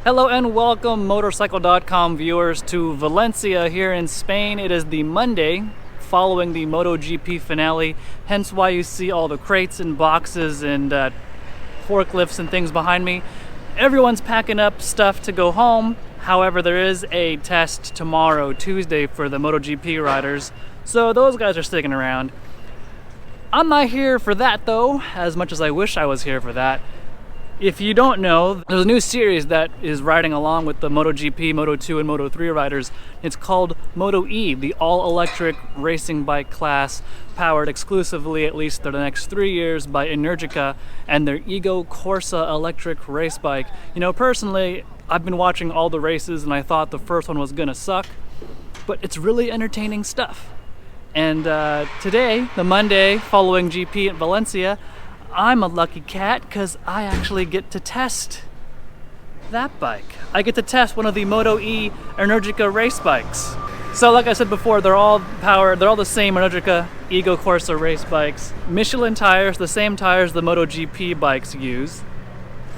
Hello and welcome, Motorcycle.com viewers, to Valencia here in Spain. It is the Monday following the MotoGP finale, hence why you see all the crates and boxes and forklifts and things behind me. Everyone's packing up stuff to go home. However, there is a test tomorrow, Tuesday, for the MotoGP riders, so those guys are sticking around. I'm not here for that though, as much as I wish I was here for that. If you don't know, there's a new series that is riding along with the MotoGP, Moto2, and Moto3 riders. It's called MotoE, the all-electric racing bike class, powered exclusively, at least for the next 3 years, by Energica and their Ego Corsa electric race bike. You know, personally, I've been watching all the races and I thought the first one was gonna suck, but it's really entertaining stuff. And today, the Monday following GP at Valencia, I'm a lucky cat because I actually get to test that bike. I get to test one of the MotoE Energica race bikes. So like I said before, they're all the same Energica Ego Corsa race bikes. Michelin tires, the same tires the MotoGP bikes use.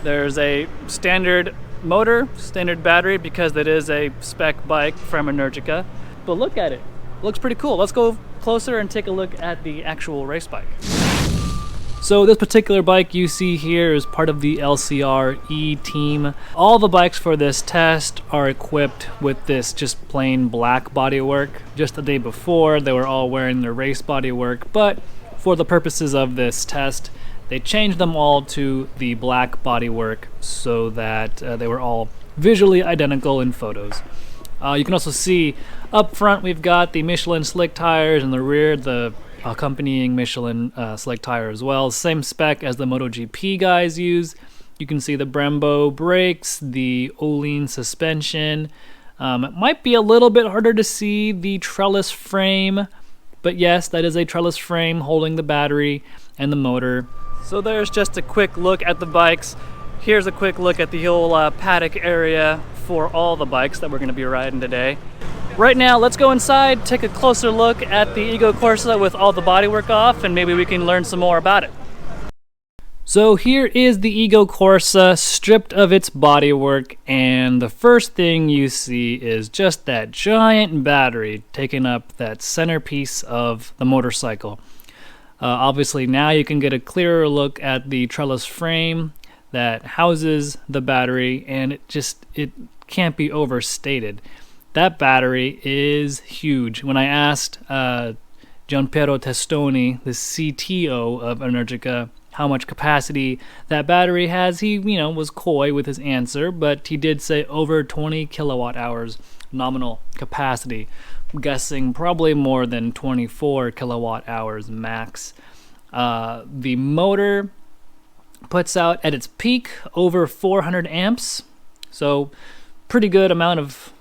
There's a standard motor, standard battery, because that is a spec bike from Energica. But look at it, looks pretty cool. Let's go closer and take a look at the actual race bike. So this particular bike you see here is part of the LCR E team. All the bikes for this test are equipped with this just plain black bodywork. Just the day before, they were all wearing their race bodywork, but for the purposes of this test, they changed them all to the black bodywork so that they were all visually identical in photos. You can also see up front we've got the Michelin slick tires, and the rear the accompanying Michelin slick tire as well. Same spec as the MotoGP guys use. You can see the Brembo brakes, the Öhlins suspension. It might be a little bit harder to see the trellis frame, but yes, that is a trellis frame holding the battery and the motor. So there's just a quick look at the bikes. Here's a quick look at the whole paddock area for all the bikes that we're going to be riding today. Right now, let's go inside, take a closer look at the Ego Corsa with all the bodywork off, and maybe we can learn some more about it. So here is the Ego Corsa stripped of its bodywork, and the first thing you see is just that giant battery taking up that centerpiece of the motorcycle. Obviously now you can get a clearer look at the trellis frame that houses the battery, and it can't be overstated. That battery is huge. When I asked Gianpiero Testoni, the CTO of Energica, how much capacity that battery has, he was coy with his answer, but he did say over 20 kilowatt hours nominal capacity. I'm guessing probably more than 24 kilowatt hours max. The motor puts out at its peak over 400 amps, so pretty good amount of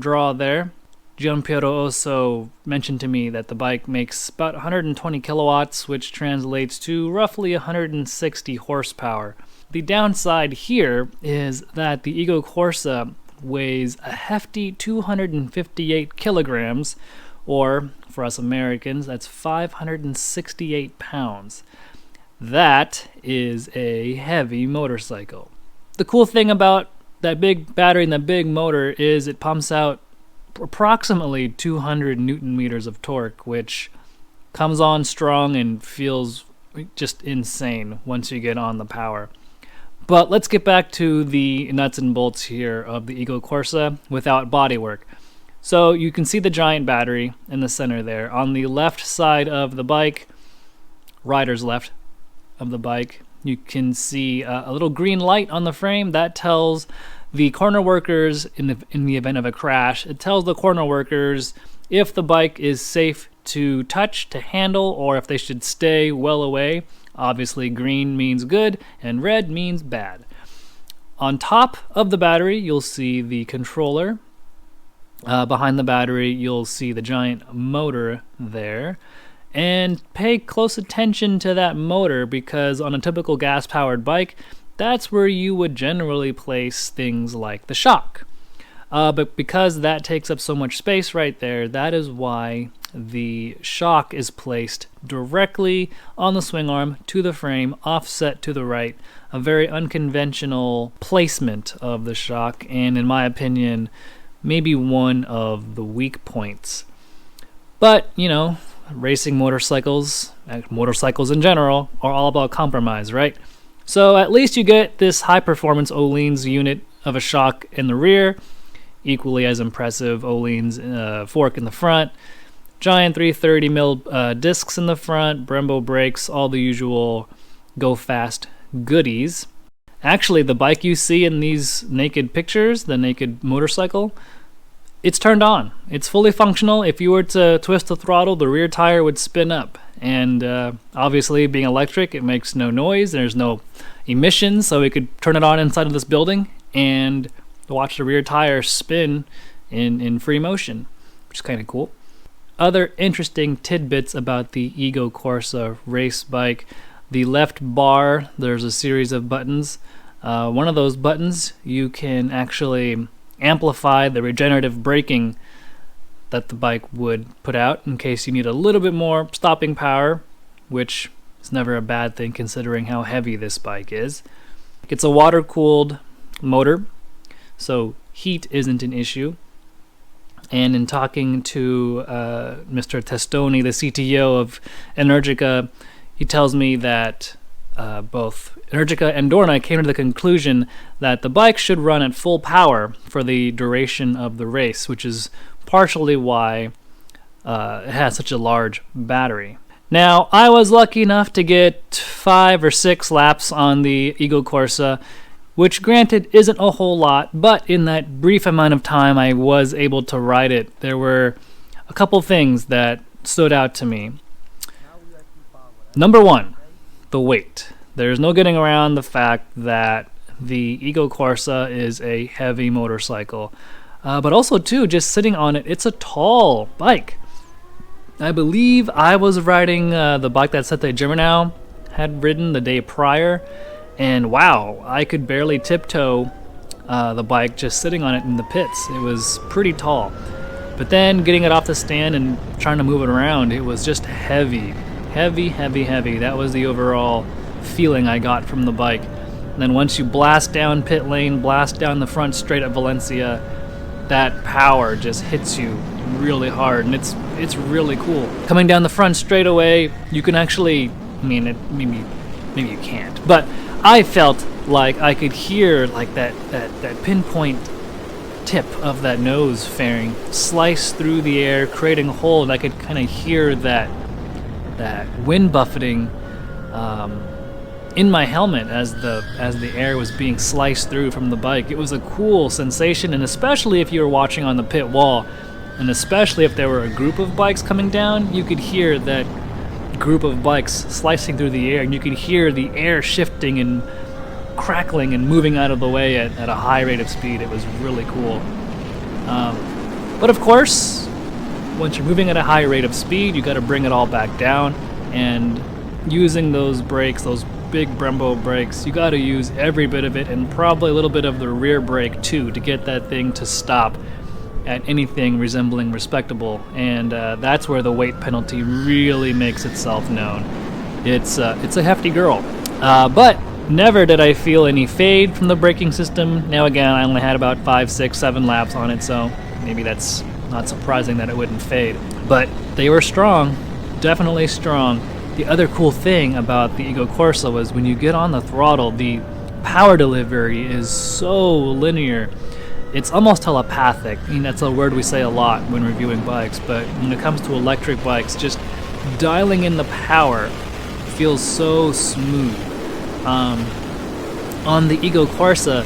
draw there. Gianpiero also mentioned to me that the bike makes about 120 kilowatts, which translates to roughly 160 horsepower. The downside here is that the Ego Corsa weighs a hefty 258 kilograms, or for us Americans, that's 568 pounds. That is a heavy motorcycle. The cool thing about that big battery and that big motor is it pumps out approximately 200 newton meters of torque, which comes on strong and feels just insane once you get on the power. But let's get back to the nuts and bolts here of the Ego Corsa without bodywork. So you can see the giant battery in the center there. On the left side of the bike, rider's left of the bike, you can see a little green light on the frame that tells the corner workers in the event of a crash. It tells the corner workers if the bike is safe to touch, to handle, or if they should stay well away. Obviously, green means good and red means bad. On top of the battery, you'll see the controller. Behind the battery, you'll see the giant motor there. And pay close attention to that motor, because on a typical gas-powered bike, that's where you would generally place things like the shock. But because that takes up so much space right there, that is why the shock is placed directly on the swing arm to the frame, offset to the right. A very unconventional placement of the shock, and in my opinion, maybe one of the weak points. But, you know, racing motorcycles in general, are all about compromise, right? So at least you get this high-performance Öhlins unit of a shock in the rear, equally as impressive Öhlins fork in the front, giant 330mm discs in the front, Brembo brakes, all the usual go-fast goodies. Actually, the bike you see in these naked pictures, the naked motorcycle, it's turned on. It's fully functional. If you were to twist the throttle, the rear tire would spin up. And obviously, being electric, it makes no noise. There's no emissions, so we could turn it on inside of this building and watch the rear tire spin in free motion, which is kind of cool. Other interesting tidbits about the Ego Corsa race bike. The left bar, there's a series of buttons. One of those buttons, you can actually amplify the regenerative braking that the bike would put out in case you need a little bit more stopping power, which is never a bad thing considering how heavy this bike is. It's a water-cooled motor, so heat isn't an issue. And in talking to Mr. Testoni, the CTO of Energica, he tells me that both Energica and Dorna came to the conclusion that the bike should run at full power for the duration of the race, which is partially why it has such a large battery. Now, I was lucky enough to get 5 or 6 laps on the Ego Corsa, which granted isn't a whole lot, but in that brief amount of time I was able to ride it, there were a couple things that stood out to me. Number one, the weight. There's no getting around the fact that the Ego Corsa is a heavy motorcycle. But also, too, just sitting on it, it's a tall bike. I believe I was riding the bike that Sete Germinal had ridden the day prior, and wow, I could barely tiptoe the bike just sitting on it in the pits. It was pretty tall. But then getting it off the stand and trying to move it around, it was just heavy. Heavy, heavy, heavy. That was the overall feeling I got from the bike. And then once you blast down pit lane, blast down the front straight at Valencia, that power just hits you really hard, and it's really cool. Coming down the front straightaway, you can actually, maybe you can't, but I felt like I could hear like that pinpoint tip of that nose fairing slice through the air, creating a hole, and I could kind of hear that wind buffeting in my helmet as the air was being sliced through from the bike. It was a cool sensation, and especially if you were watching on the pit wall, and especially if there were a group of bikes coming down, you could hear that group of bikes slicing through the air, and you could hear the air shifting and crackling and moving out of the way at a high rate of speed. It was really cool. But of course, once you're moving at a high rate of speed, you got to bring it all back down, and using those brakes, those big Brembo brakes, you got to use every bit of it, and probably a little bit of the rear brake too, to get that thing to stop at anything resembling respectable. And that's where the weight penalty really makes itself known. It's a hefty girl, but never did I feel any fade from the braking system. Now again, I only had about 5, 6, 7 laps on it, so maybe that's not surprising that it wouldn't fade. But they were strong, definitely strong. The other cool thing about the Ego Corsa was when you get on the throttle, the power delivery is so linear. It's almost telepathic. I mean, that's a word we say a lot when reviewing bikes, but when it comes to electric bikes, just dialing in the power feels so smooth. On the Ego Corsa,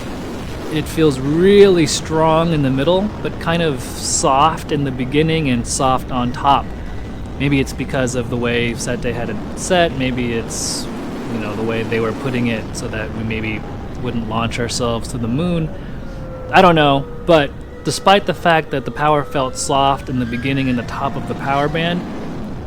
it feels really strong in the middle, but kind of soft in the beginning and soft on top. Maybe it's because of the way Sete had it set. Maybe it's, the way they were putting it so that we maybe wouldn't launch ourselves to the moon. I don't know, but despite the fact that the power felt soft in the beginning and the top of the power band,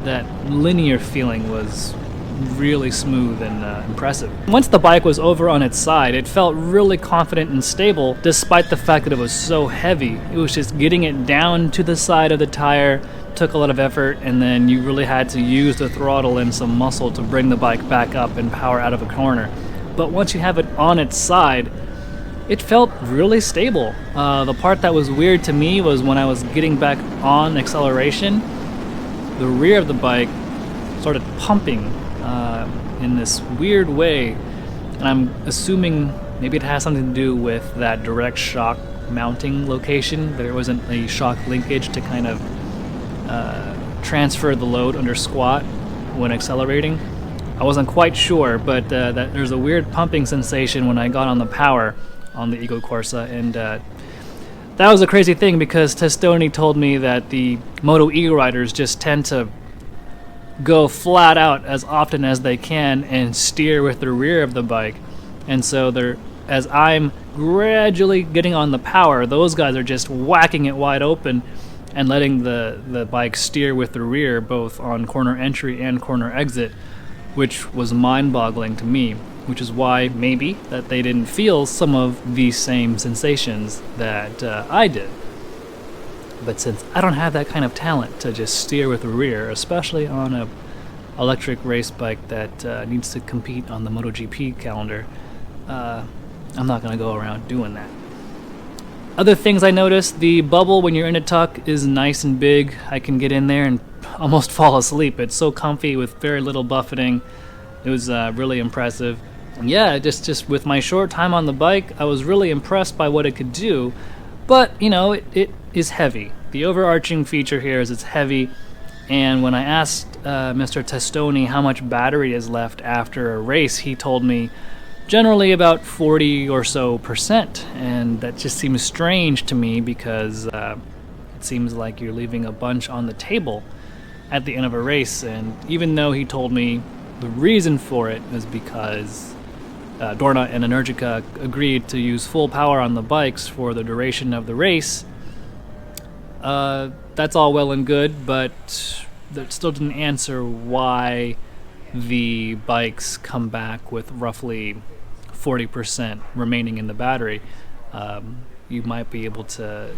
that linear feeling was really smooth and impressive. Once the bike was over on its side, it felt really confident and stable despite the fact that it was so heavy. It was just getting it down to the side of the tire took a lot of effort, and then you really had to use the throttle and some muscle to bring the bike back up and power out of a corner. But once you have it on its side, it felt really stable. The part that was weird to me was when I was getting back on acceleration, the rear of the bike started pumping in this weird way, and I'm assuming maybe it has something to do with that direct shock mounting location. There wasn't a shock linkage to kind of transfer the load under squat when accelerating. I wasn't quite sure, but that there's a weird pumping sensation when I got on the power on the Ego Corsa, and that was a crazy thing because Testoni told me that the MotoE riders just tend to go flat out as often as they can and steer with the rear of the bike, and so as I'm gradually getting on the power, those guys are just whacking it wide open and letting the bike steer with the rear both on corner entry and corner exit, which was mind-boggling to me, which is why maybe that they didn't feel some of these same sensations that I did. But since I don't have that kind of talent to just steer with the rear, especially on a electric race bike that needs to compete on the MotoGP calendar, I'm not going to go around doing that. Other things I noticed, the bubble when you're in a tuck is nice and big. I can get in there and almost fall asleep. It's so comfy with very little buffeting. It was really impressive. And yeah, just with my short time on the bike, I was really impressed by what it could do. But, you know, it is heavy. The overarching feature here is it's heavy. And when I asked Mr. Testoni how much battery is left after a race, he told me generally about 40 or so %. And that just seems strange to me because it seems like you're leaving a bunch on the table at the end of a race. And even though he told me the reason for it is because Dorna and Energica agreed to use full power on the bikes for the duration of the race, that's all well and good, but that still didn't answer why the bikes come back with roughly 40% remaining in the battery. You might be able to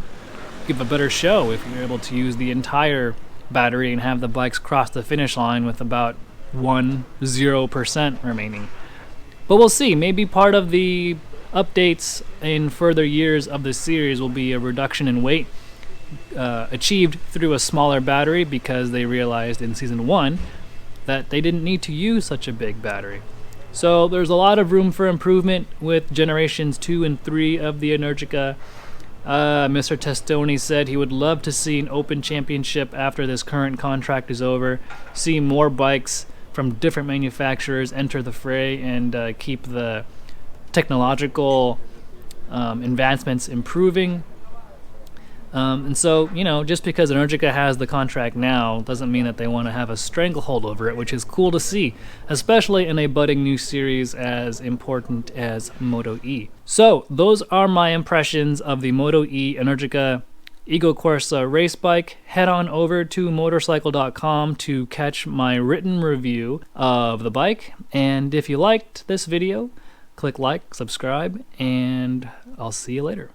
give a better show if you're able to use the entire battery and have the bikes cross the finish line with about 0% remaining. But we'll see. Maybe part of the updates in further years of the series will be a reduction in weight achieved through a smaller battery, because they realized in Season 1 that they didn't need to use such a big battery. So there's a lot of room for improvement with generations 2 and 3 of the Energica. Mr. Testoni said he would love to see an open championship after this current contract is over, see more bikes from different manufacturers enter the fray, and keep the technological advancements improving. And so, you know, just because Energica has the contract now doesn't mean that they want to have a stranglehold over it, which is cool to see, especially in a budding new series as important as MotoE. So, those are my impressions of the MotoE Energica Ego Corsa race bike. Head on over to Motorcycle.com to catch my written review of the bike. And if you liked this video, click like, subscribe, and I'll see you later.